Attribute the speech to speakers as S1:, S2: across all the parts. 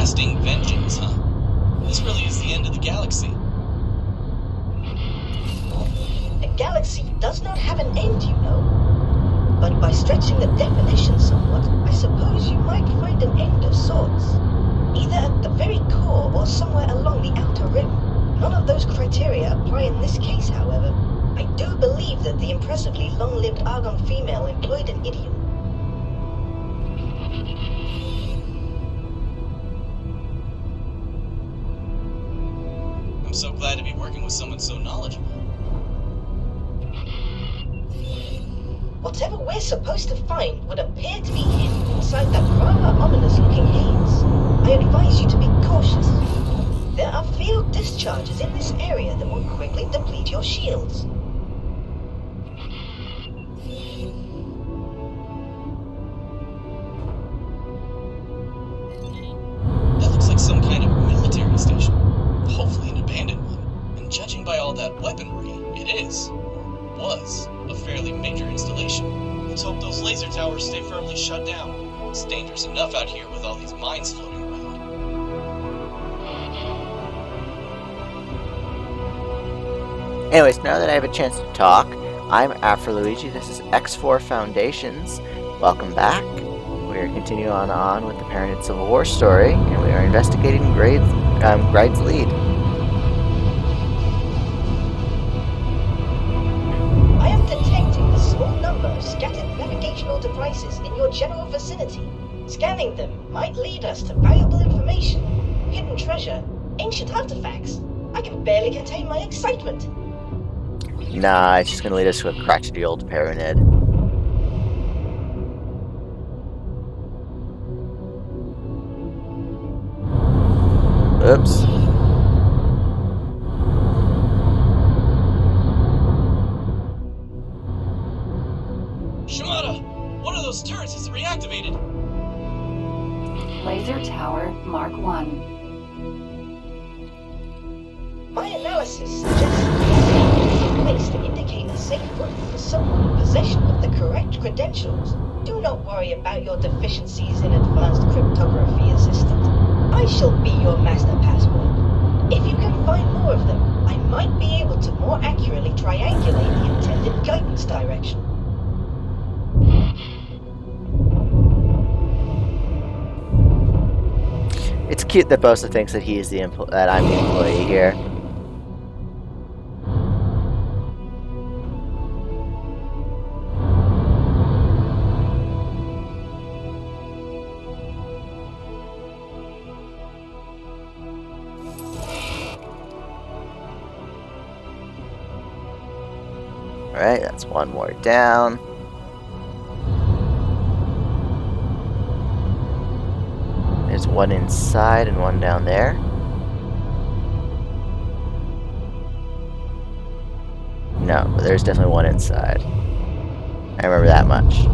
S1: lasting vengeance, huh? This really is the end of the galaxy.
S2: A galaxy does not have an end, you know. But by stretching the definition somewhat, I suppose you might find an end of sorts. Either at the very core or somewhere along the outer rim. None of those criteria apply in this case, however. I do believe that the impressively long-lived Argon female employed an idiom.
S1: I'm so glad to be working with someone so knowledgeable.
S2: Whatever we're supposed to find would appear to be hidden inside that rather ominous-looking haze. I advise you to be cautious. There are field discharges in this area that will quickly deplete your shields.
S1: That looks like some kind of military station. Hopefully an abandoned one. And judging by all that weaponry, it is, or was, a fairly major installation. Let's hope those laser towers stay firmly shut down. It's dangerous enough out here with all these mines floating around.
S3: Anyways, now that I have a chance to talk, I'm Afro-Luigi, this is X4 Foundations. Welcome back. We are continuing on with the Parented Civil War story, and we are investigating Gride's lead.
S2: I am detecting a small number of scattered navigational devices in your general vicinity. Scanning them might lead us to valuable information, hidden treasure, ancient artifacts. I can barely contain my excitement.
S3: Nah, it's just gonna lead us to a crotchety old pyramid. Oops.
S1: Shimada! One of those turrets is reactivated!
S4: Laser Tower Mark 1.
S2: My analysis suggests a place to indicate a safe route for someone in possession of the correct credentials. Do not worry about your deficiencies in advanced cryptography, assistant. I shall be your master password. If you can find more of them, I might be able to more accurately triangulate the intended guidance direction.
S3: It's cute that Bosa thinks that he is that I'm the employee here. Alright, that's one more down. There's one inside and one down there. No, but there's definitely one inside. I remember that much.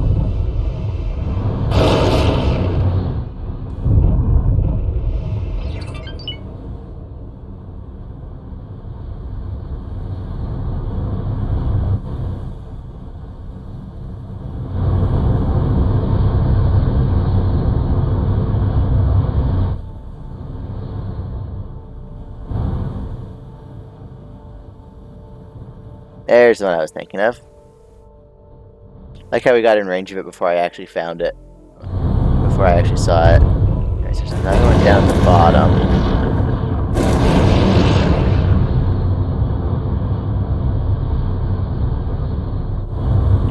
S3: There's the one I was thinking of. Like how we got in range of it before I actually found it. Before I actually saw it. There's just another one down the bottom.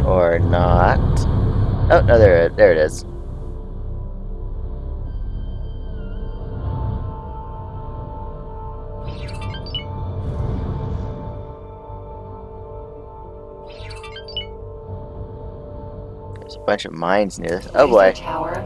S3: Or not. Oh, no, there it is. There's a bunch of mines near this. Oh boy.
S4: Tower.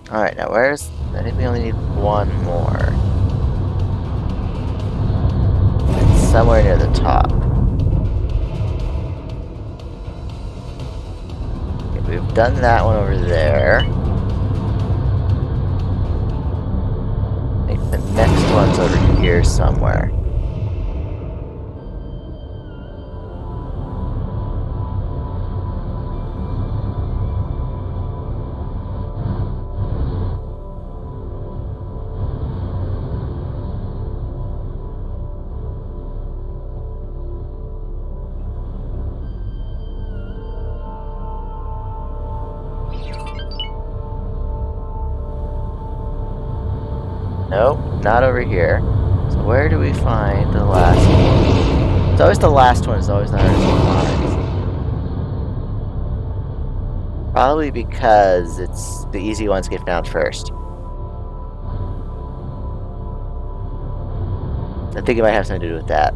S3: Alright, now where's... I think we only need one more. It's somewhere near the top. we've done that one over there. I think the next one's over here somewhere. Nope, not over here. So where do we find the last one? It's always the last one, it's always not hard to find. Probably because it's the easy ones get found first. I think it might have something to do with that.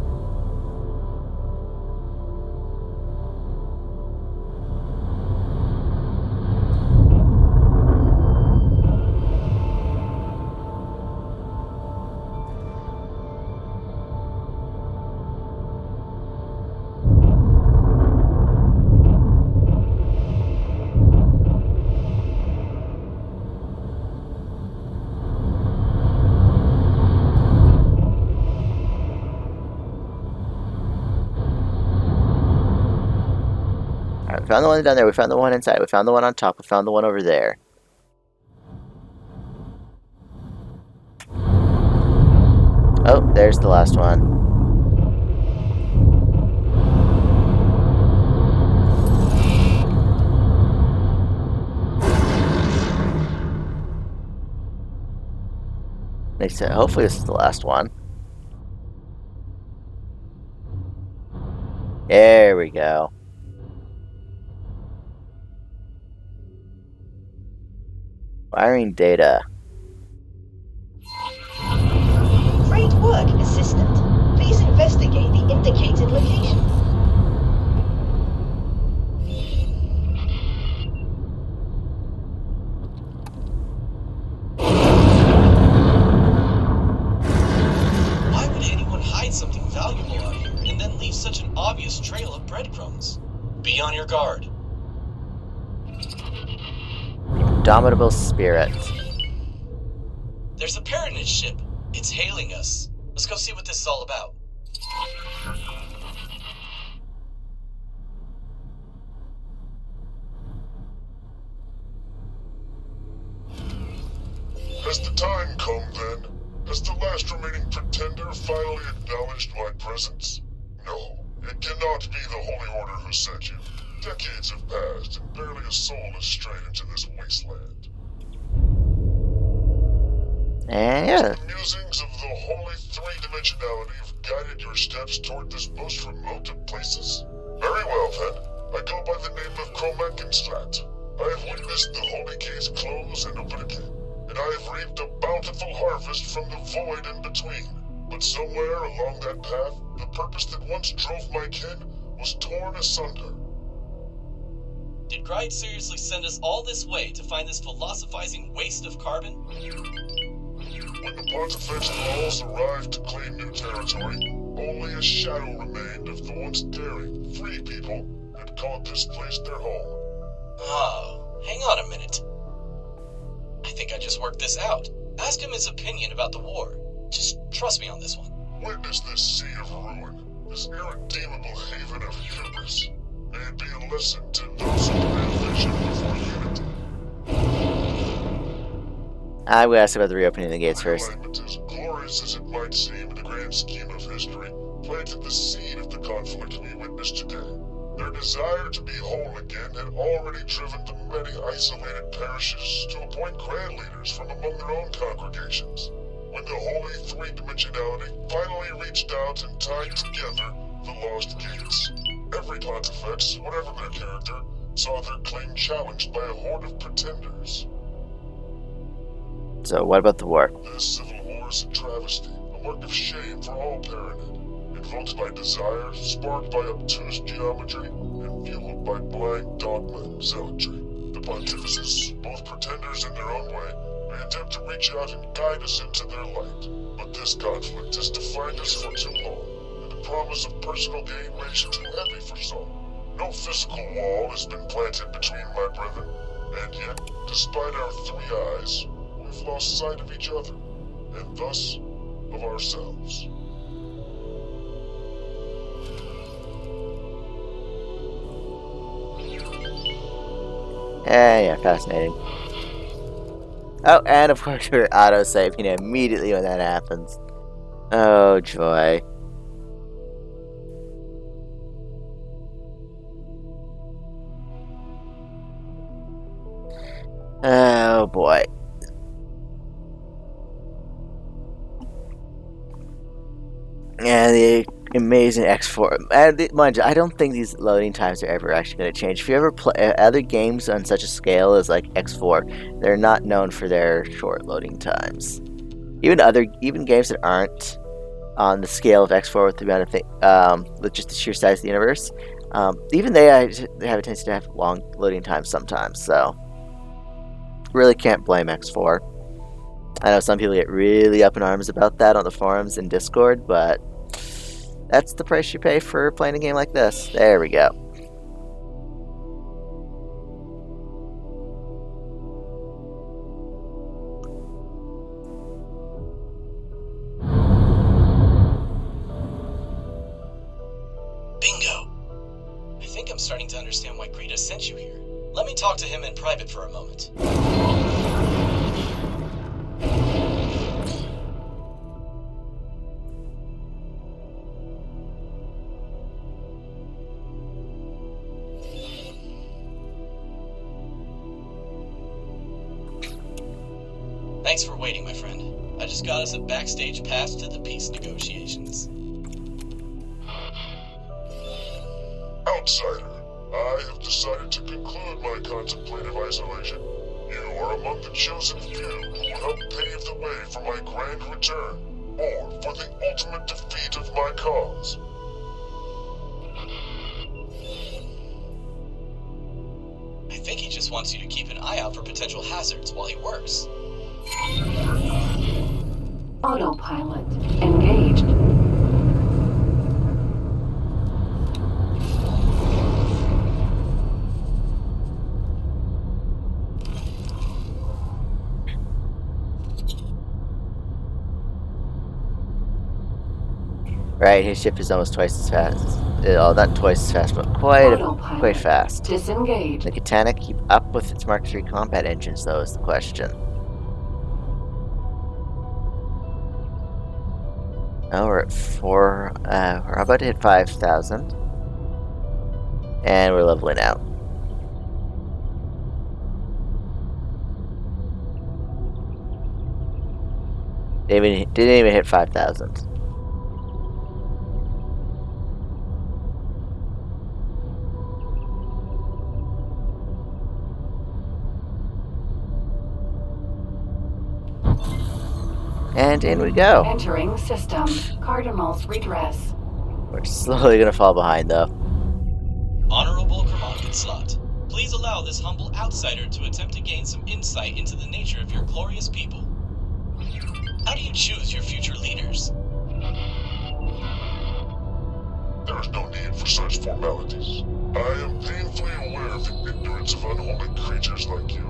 S3: Alright, we found the one down there, we found the one inside, we found the one on top, we found the one over there. Oh, there's the last one. They said, hopefully this is the last one. There we go. Wiring data.
S2: Great work, Assistant. Please investigate the indicated location.
S1: Why would anyone hide something valuable out here and then leave such an obvious trail of breadcrumbs? Be on your guard.
S3: Indomitable spirit.
S1: There's a parentage ship. It's hailing us. Let's go see what this is all about.
S5: Has the time come then? Has the last remaining pretender finally acknowledged my presence? No, it cannot be the Holy Order who sent you. Decades have passed, and barely a soul has strayed into this wasteland.
S3: And yeah.
S5: The musings of the Holy Three-Dimensionality have guided your steps toward this most remote of places? Very well, then. I go by the name of Kha'ak. I have witnessed the Holy Gates close and open again, and I have reaped a bountiful harvest from the void in between. But somewhere along that path, the purpose that once drove my kin was torn asunder.
S1: Did Gride seriously send us all this way to find this philosophizing waste of carbon?
S5: When the Pontifex thralls arrived to claim new territory, only a shadow remained of the once daring, free people who had called this place their home.
S1: Oh, hang on a minute. I think I just worked this out. Ask him his opinion about the war. Just trust me on this one.
S5: Witness this sea of ruin, this irredeemable haven of hubris. May it be a lesson to those who demand vision before unity.
S3: I'm gonna ask about the reopening of the gates first.
S5: Alignment, as glorious as it might seem in the grand scheme of history, planted the seed of the conflict we witness today. Their desire to be whole again had already driven the many isolated parishes to appoint grand leaders from among their own congregations. When the Holy Three-Dimensionality finally reached out and tied together the lost gates, every Pontifex, whatever their character, saw their claim challenged by a horde of pretenders.
S3: So what about the war?
S5: This civil war is a travesty, a work of shame for all Paranid, invoked by desire, sparked by obtuse geometry, and fueled by blind dogma and zealotry. The pontifices, both pretenders in their own way, may attempt to reach out and guide us into their light, but this conflict has defined us for too long, and the promise of personal gain makes it too heavy for some. No physical wall has been planted between my brethren, and yet, despite our three eyes, we've lost sight of each other, and thus of ourselves.
S3: Yeah, fascinating. Oh, and of course we're auto-saving immediately when that happens. Oh, joy. Oh, boy. And the amazing X4. And mind you, I don't think these loading times are ever actually going to change. If you ever play other games on such a scale as like X4, they're not known for their short loading times. Even games that aren't on the scale of X4 with the amount of with just the sheer size of the universe, even they have a tendency to have long loading times sometimes. So really can't blame X4. I know some people get really up in arms about that on the forums and Discord, but that's the price you pay for playing a game like this. There we go.
S1: Bingo! I think I'm starting to understand why Greta sent you here. Let me talk to him in private for a moment. Thanks for waiting, my friend. I just got us a backstage pass to the peace negotiations.
S5: Outsider, I have decided to conclude my contemplative isolation. You are among the chosen few who will help pave the way for my grand return, or for the ultimate defeat of my cause.
S1: I think he just wants you to keep an eye out for potential hazards while he works.
S4: Autopilot engaged.
S3: Right, his ship is almost twice as fast. Oh, not twice as fast, but quite fast.
S4: Disengage.
S3: The Katana keep up with its Mark III combat engines, though, is the question. Oh, we're at 4. We're about to hit 5,000. And we're leveling out. Didn't even hit 5,000. And in we go.
S4: Entering system. Cardinal's redress.
S3: We're slowly gonna fall behind, though.
S1: Honorable Kermonkin Slot, please allow this humble outsider to attempt to gain some insight into the nature of your glorious people. How do you choose your future leaders?
S5: There is no need for such formalities. I am painfully aware of the ignorance of unholy creatures like you.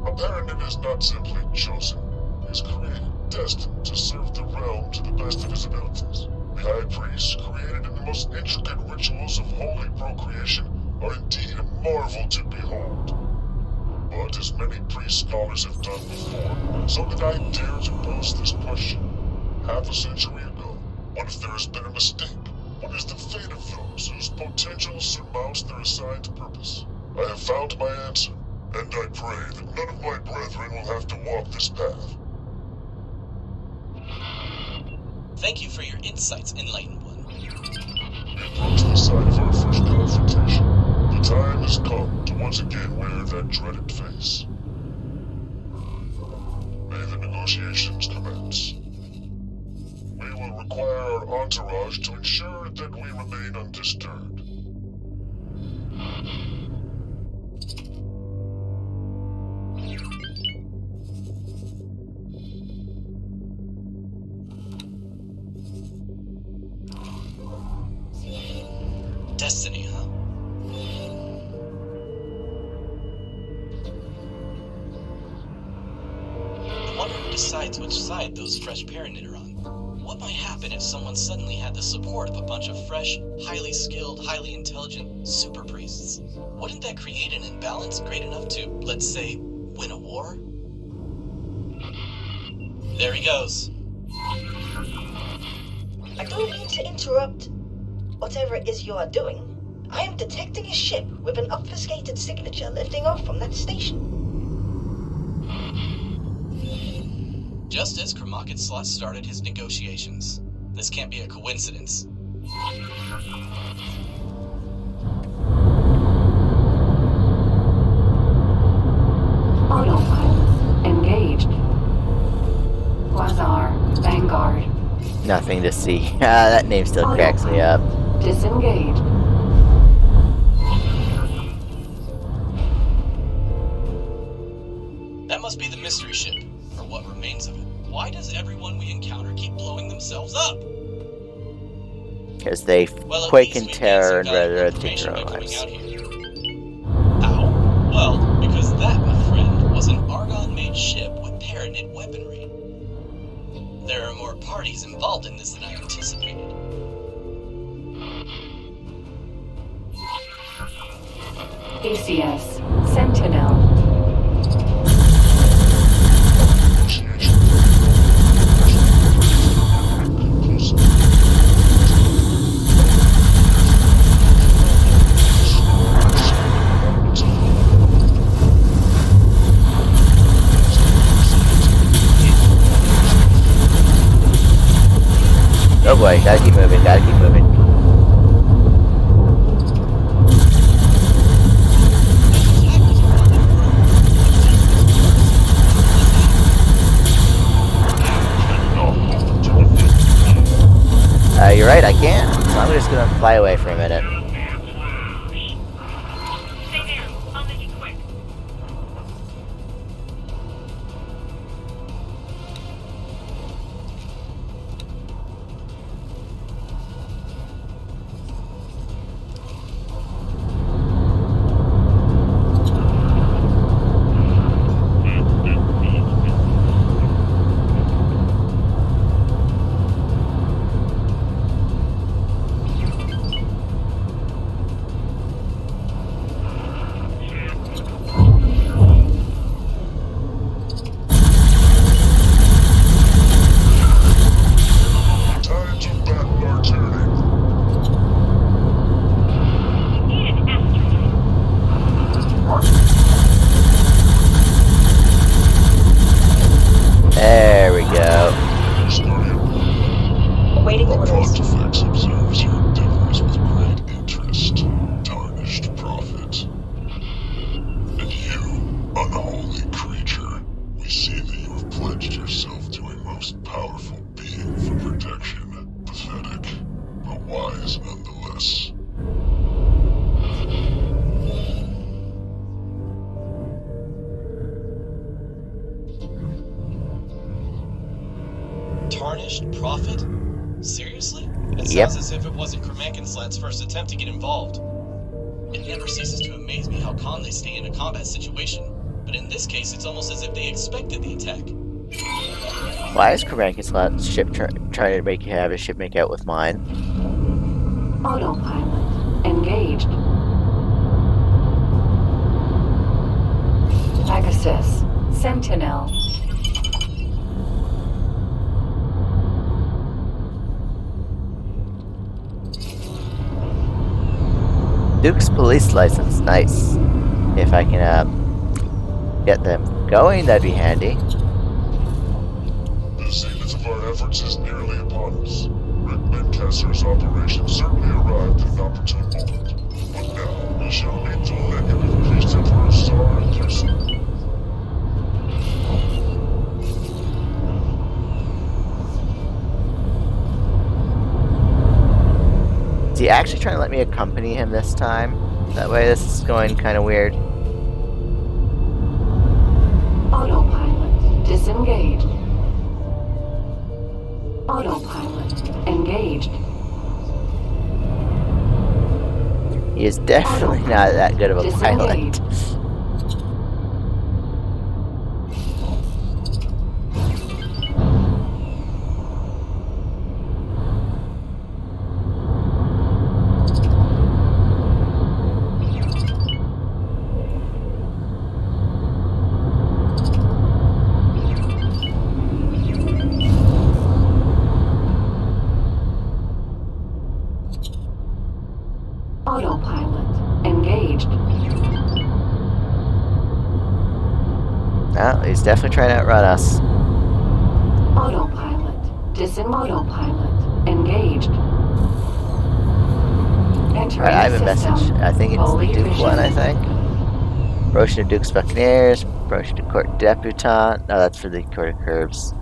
S5: A Paranid is not simply chosen. He is created, destined to serve the realm to the best of his abilities. The High Priests, created in the most intricate rituals of holy procreation, are indeed a marvel to behold. But as many priest scholars have done before, so did I dare to pose this question. Half a century ago, what if there has been a mistake? What is the fate of those whose potential surmounts their assigned purpose? I have found my answer, and I pray that none of my brethren will have to walk this path.
S1: Thank you for your insights, Enlightened One.
S5: We approach the site of our first confrontation. The time has come to once again wear that dreaded face. May the negotiations commence. We will require our entourage to ensure that we remain undisturbed.
S1: Destiny, huh? decides which side those fresh Paranid are on? What might happen if someone suddenly had the support of a bunch of fresh, highly skilled, highly intelligent super priests? Wouldn't that create an imbalance great enough to, let's say, win a war? There he goes.
S2: I don't mean to interrupt whatever it is you are doing. I am detecting a ship with an obfuscated signature lifting off from that station.
S1: Just as Kha'ak started his negotiations. This can't be a coincidence.
S4: Autopilot engaged. Quasar Vanguard.
S3: Nothing to see. That name still cracks me up.
S4: Disengaged.
S1: That must be the mystery ship, or what remains of it. Why does everyone we encounter keep blowing themselves up?
S3: Because they
S1: Well,
S3: quake in terror and rather take their own lives.
S1: How? Well, because that, my friend, was an Argon-made ship with Paranid weaponry. There are more parties involved in this than I anticipated.
S4: ACS Sentinel.
S3: Oh boy, gotta keep moving, gotta keep moving. You're right, I can't. So I'm just gonna fly away for a minute.
S6: Stay there. I'll make it quick.
S3: There we go.
S2: Awaiting orders.
S5: Pontifex observes your endeavors with great interest. Tarnished prophet. And you, unholy creature, we see that you have pledged yourself to a most powerful being for protection. Pathetic, but wise nonetheless.
S1: Tarnished prophet? Seriously? It
S3: Yep.
S1: sounds as if it wasn't Kha'ak's first attempt to get involved. It never ceases to amaze me how calm they stay in a combat situation, but in this case it's almost as if they expected the attack.
S3: Why is Kha'ak's ship trying to have his ship make out with mine?
S4: Autopilot engaged. Pegasus Sentinel.
S3: Duke's police license, nice. If I can get them going, that'd be handy.
S5: The zenith of our efforts is nearly upon us. Rick Benkesser's operation certainly arrived at an opportune moment. But now, we shall need to negative Priest Emperor Star in person.
S3: Is he actually trying to let me accompany him this time? That way this is going kind of weird.
S4: Autopilot disengaged. Autopilot engaged.
S3: He is definitely not that good of a pilot.
S4: Disengaged.
S3: he's definitely trying to outrun us.
S4: Autopilot. Autopilot. Engaged. Entering
S3: Alright, I have a
S4: system.
S3: message. I think it's the
S4: Fully
S3: Duke one, I
S4: vision.
S3: think. Approaching the Duke's Buccaneers. Approaching the Court Debutante. No, that's for the Court of Curbs.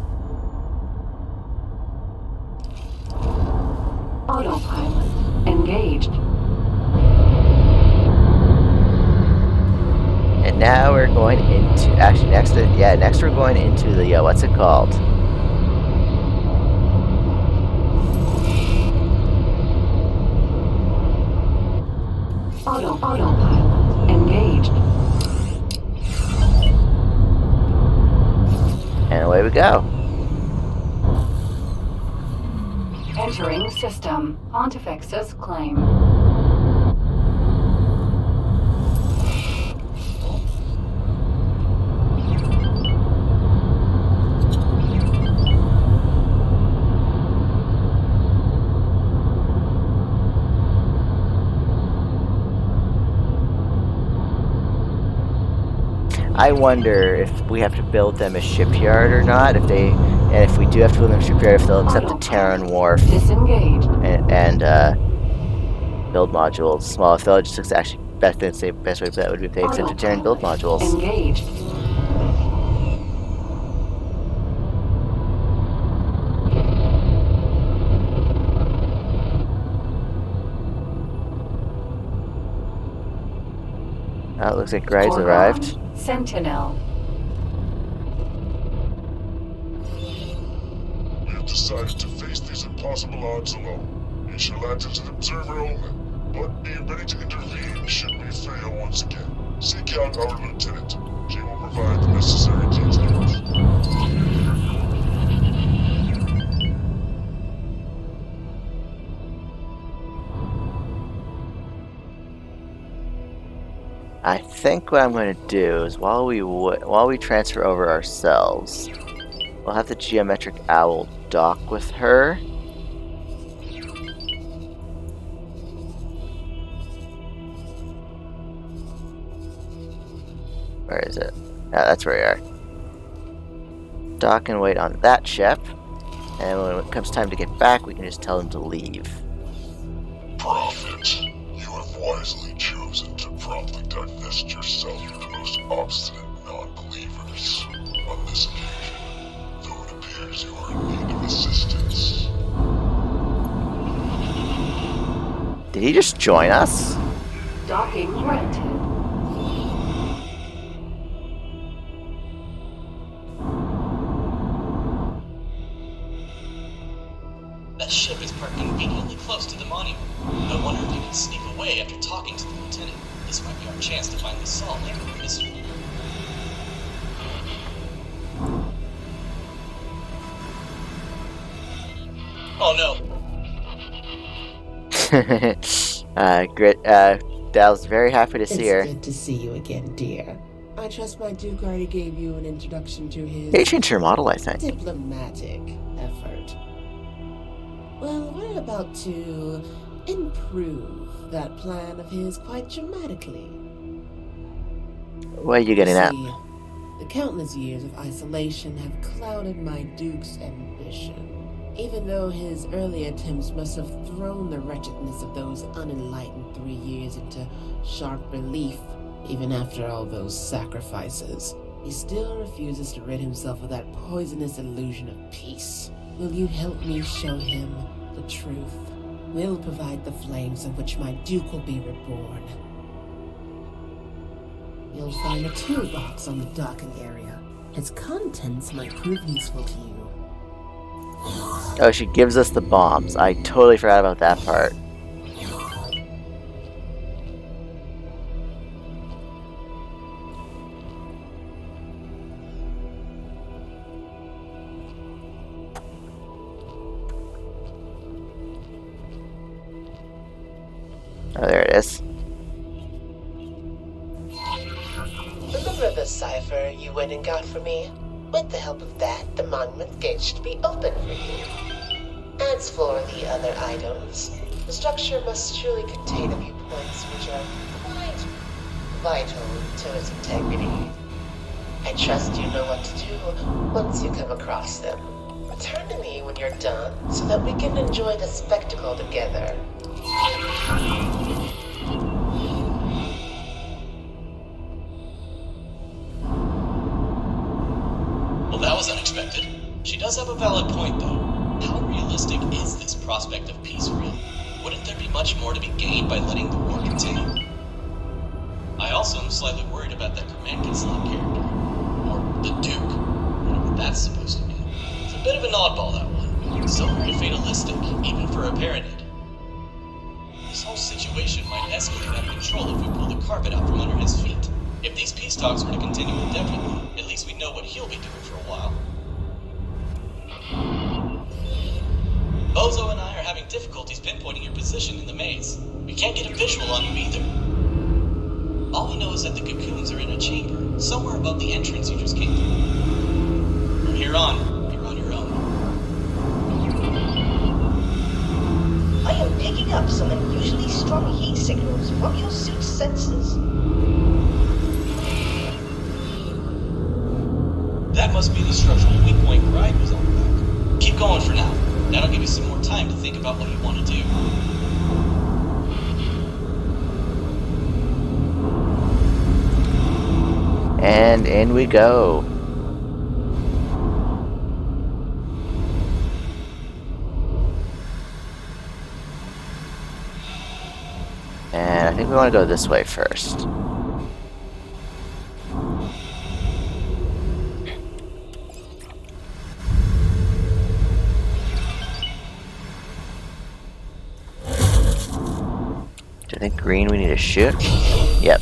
S4: Autopilot. Engaged.
S3: And now we're going into... Actually, next we're going into the... what's it called?
S4: Autopilot. Engaged.
S3: And away we go.
S4: Entering system. Pontifex's claim.
S3: I wonder if we have to build them a shipyard or not. If we do have to build them a shipyard, if they'll accept the Terran Wharf
S4: Disengaged.
S3: and build modules. Well, if they'll just actually, best way for that would be if they accepted Terran build modules.
S4: Engaged.
S3: Oh, it looks like Gride's arrived.
S4: Sentinel.
S5: We have decided to face these impossible odds alone. You shall act as an observer only, but be ready to intervene should we fail once again. Seek out our lieutenant. She will provide the necessary details.
S3: I think what I'm going to do is while we transfer over ourselves, we'll have the Geometric Owl dock with her. Where is it? Ah, that's where we are. Dock and wait on that ship, and when it comes time to get back, we can just tell them to leave.
S5: Prophet, you have wisely chosen to promptly divest yourself of the most obstinate non-believers. On this occasion, though it appears you are in need of assistance.
S3: Did he just join us?
S4: Docking granted.
S1: That ship is parked conveniently close to the monument. I wonder if you can sneak away after talking to the lieutenant. This might be our chance to finally solve the mystery. Oh no!
S3: Great. Dal's very happy to see her.
S7: It's good to see you again, dear. I trust my Duke already gave you an introduction to his
S3: They changed her model, I think.
S7: diplomatic effort. Well, we're about to improve that plan of his quite dramatically.
S3: What are you getting at?
S7: See, the countless years of isolation have clouded my Duke's ambition. Even though his early attempts must have thrown the wretchedness of those unenlightened 3 years into sharp relief, even after all those sacrifices, he still refuses to rid himself of that poisonous illusion of peace. Will you help me show him the truth? We'll provide the flames in which my Duke will be reborn. You'll find a toolbox on the docking area. Its contents might prove useful to you.
S3: Oh, she gives us the bombs. I totally forgot about that part. Oh, there it is.
S7: Remember the cipher you went and got for me? With the help of that, the monument gate should be open for you. As for the other items, the structure must surely contain a few points which are quite vital to its integrity. I trust you know what to do once you come across them. Return to me when you're done so that we can enjoy the spectacle together.
S1: Well, that was unexpected. She does have a valid point, though. How realistic is this prospect of peace really? Wouldn't there be much more to be gained by letting the war continue? I also am slightly worried about that command slot character. Or the Duke, whatever that's supposed to mean. It's a bit of an oddball, that one. So very fatalistic, even for a Paranid. This whole situation might escalate out of control if we pull the carpet out from under his feet. If these peace talks were to continue indefinitely, at least we know what he'll be doing for a while. Bozo and I are having difficulties pinpointing your position in the maze. We can't get a visual on you either. All we know is that the cocoons are in a chamber, somewhere above the entrance you just came through. From here on, you're on your own.
S2: I am picking up some unusually strong heat signals from your suit's sensors.
S1: That must be the structural weak point Gride was on about. Keep going for now. That'll give you some more time to think about what you want to do.
S3: And in we go. And I think we want to go this way first. Do you think green we need to shoot? Yep.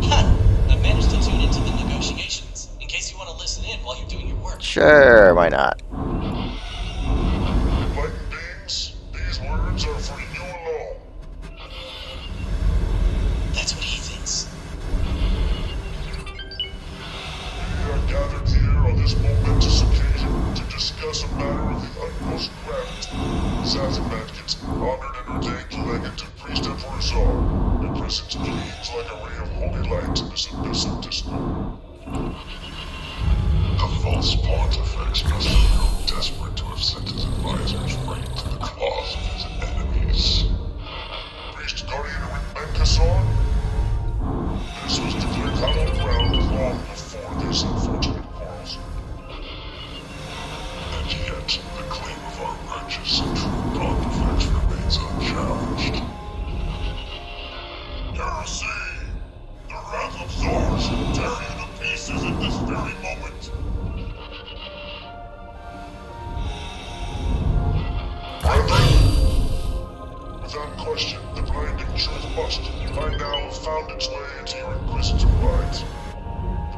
S1: I managed to tune into the negotiations, in case you want to listen in while you're doing your work.
S3: Sure, why not?
S5: Enlightened beings, these words are for you alone.
S1: That's what he thinks.
S5: We are gathered here on this momentous occasion to discuss a matter of the utmost gravity. Zazamat honored and ordained legate to Priest Emperor Czar. Their presence gleams like a ray of holy light in this abyss of discord. The false pontifex must have grown desperate to have sent his advisors right into the claws of his enemies. Priest Guardian Egosoft? This was declared hallowed ground long before these unfortunate quarrels. And yet, the claim of our righteous and true pontifex remains unchallenged. Heresy! The wrath of Czars will tear you to pieces at this very moment. Brethren, without question, the blinding truth must, by now, have found its way into your inquisitive minds. The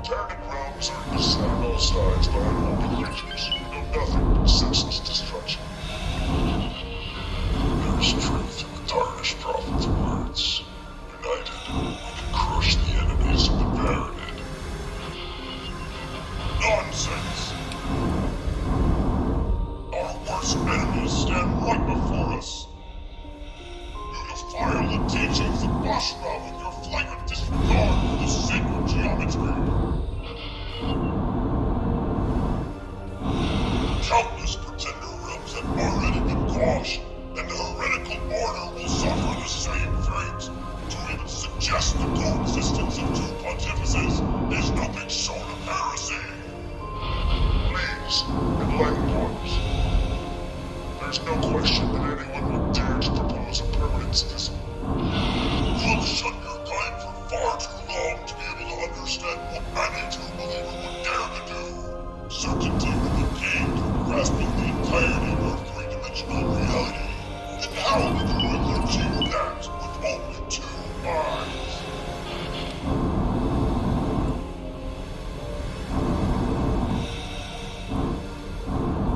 S5: Paranid realms are beset on all sides by unholy creatures who know nothing but senseless destruction. There is truth in the tarnished prophet's words. United, we can crush the enemies of the Paranid. Nonsense! Our worst enemies stand right before us. You defile the teachings of Bashra with your flagrant disregard for the sacred geometry. Countless pretender realms have already been quashed, and the heretical order will suffer the same fate. To even suggest the coexistence of two pontifices is nothing short of heresy. Please, enlightened ones. There's no question that anyone would dare to propose a permanent schism. You've shut your mind for far too long to be able to understand what any true believer would dare to do. Certainty will be gained from grasping the entirety of our three-dimensional reality. And how can you ever achieve that with only two eyes?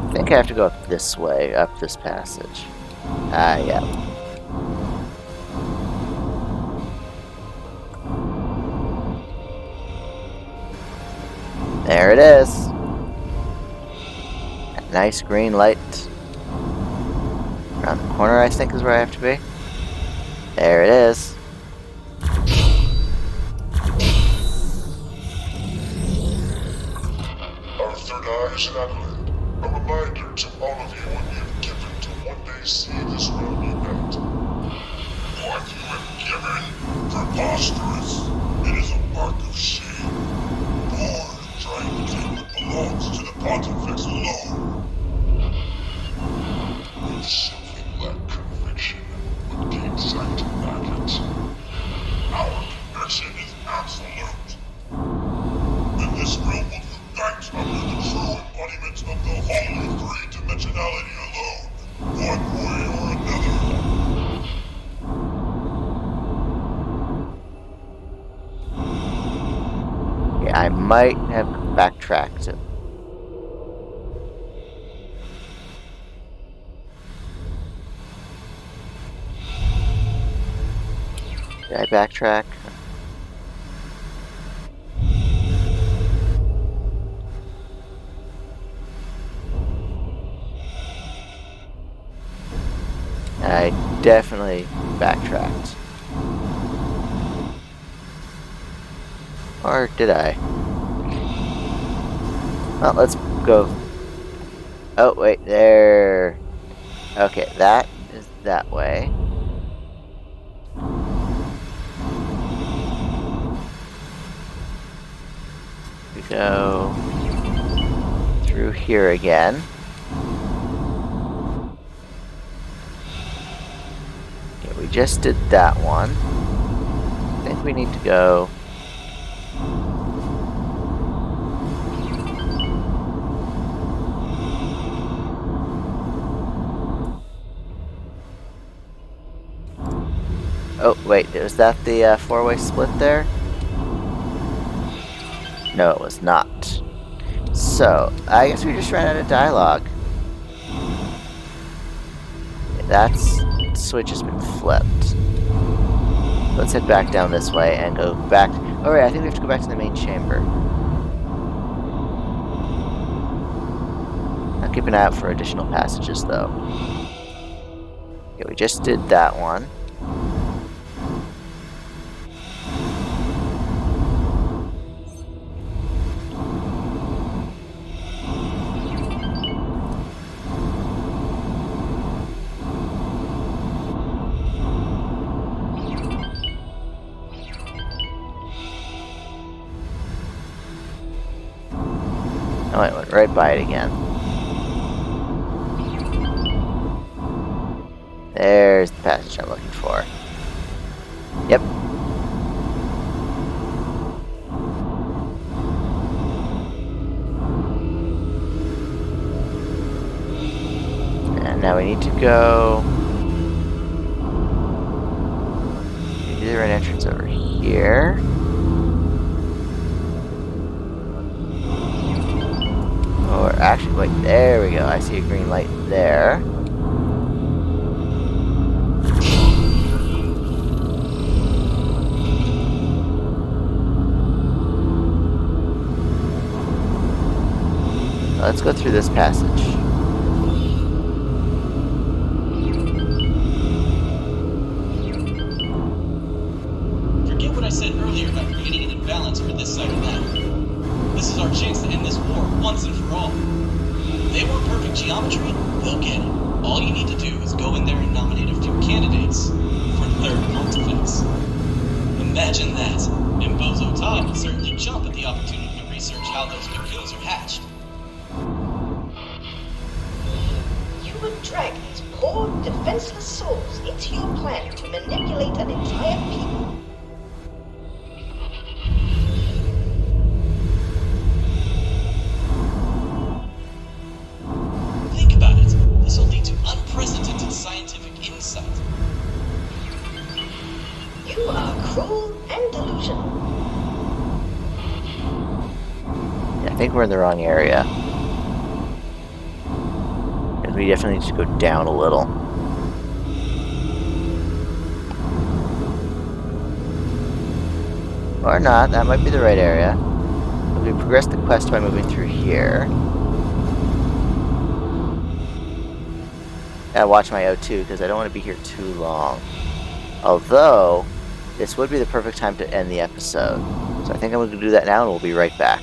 S3: I think I have to go up this way, up this passage. Ah, yeah. There it is. Nice green light. Around the corner, I think, is where I have to be. There it is.
S5: Our third eye is an accolade. A reminder to all of you what we have given to one day see this realm unite. What you have given? Preposterous! It is a mark of shame. Born trying to take what belongs to the Pontifex alone. You simply lack conviction when gain sight at it. Our conviction is absolute. And this realm will unite under the true embodiment of the holy three-dimensionality alone, one way or another.
S3: Yeah, I might have backtracked it. Did I backtrack? I definitely backtracked. Or did I? Well, let's go. Oh, wait, there. Okay, that is that way. We go through here again. Okay, we just did that one. I think we need to go. Oh, wait, was that the four-way split there? No, it was not. So, I guess we just ran out of dialogue. That switch has been flipped. Let's head back down this way and go back. Oh, right, I think we have to go back to the main chamber. I'll keep an eye out for additional passages, though. Okay, we just did that one. Oh, I went right by it again. There's the passage I'm looking for. Yep. And now we need to go. Either an entrance over here. Or actually, wait, there we go. I see a green light there. Let's go through this passage.
S1: Forget what I said earlier about creating an imbalance for this side of that. This is our chance to end this war once and for all. They want perfect geometry, they'll get it. All you need to do is go in there and nominate a few candidates for third Pontifex. Imagine that, and Bozo Todd will certainly jump at the opportunity to research how those cocoons are hatched.
S2: You would drag these poor, defenseless souls into your plan to manipulate an entire people.
S1: Think about it. This will lead to unprecedented scientific insight.
S2: You are cruel and delusional.
S3: Yeah, I think we're in the wrong area. And we definitely need to go down a little. Or not, that might be the right area. We progressed the quest by moving through here. watch my O2 because I don't want to be here too long. Although, this would be the perfect time to end the episode. So I think I'm going to do that now and we'll be right back.